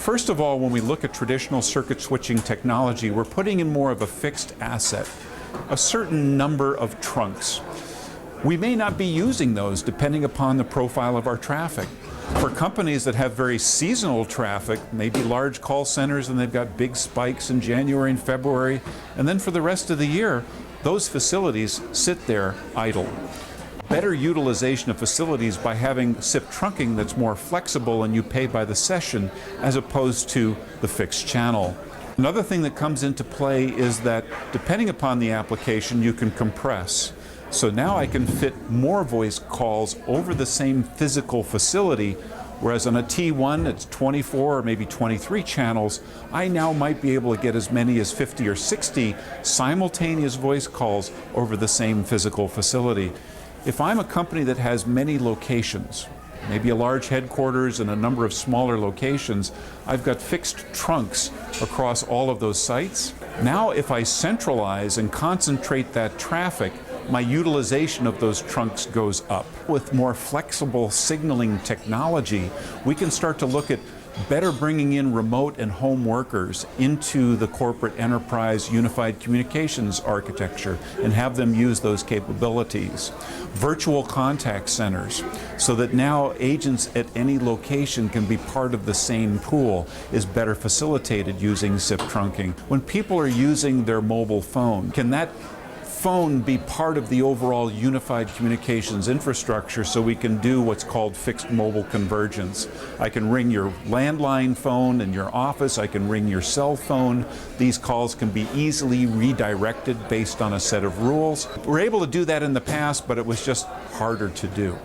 First of all, when we look at traditional circuit switching technology, we're putting in more of a fixed asset, a certain number of trunks. We may not be using those depending upon the profile of our traffic. For companies that have very seasonal traffic, maybe large call centers and they've got big spikes in January and February, and then for the rest of the year, those facilities sit there idle. Better utilization of facilities by having SIP trunking that's more flexible and you pay by the session as opposed to the fixed channel. Another thing that comes into play is that depending upon the application, you can compress. So now I can fit more voice calls over the same physical facility, whereas on a T1 it's 24 or maybe 23 channels, I now might be able to get as many as 50 or 60 simultaneous voice calls over the same physical facility. If I'm a company that has many locations, maybe a large headquarters and a number of smaller locations, I've got fixed trunks across all of those sites. Now if I centralize and concentrate that traffic, my utilization of those trunks goes up. With more flexible signaling technology, we can start to look at better bringing in remote and home workers into the corporate enterprise unified communications architecture and have them use those capabilities. Virtual contact centers, so that now agents at any location can be part of the same pool, is better facilitated using SIP trunking. When people are using their mobile phone, can that phone be part of the overall unified communications infrastructure so we can do what's called fixed mobile convergence? I can ring your landline phone in your office, I can ring your cell phone. These calls can be easily redirected based on a set of rules. We're able to do that in the past, but it was just harder to do.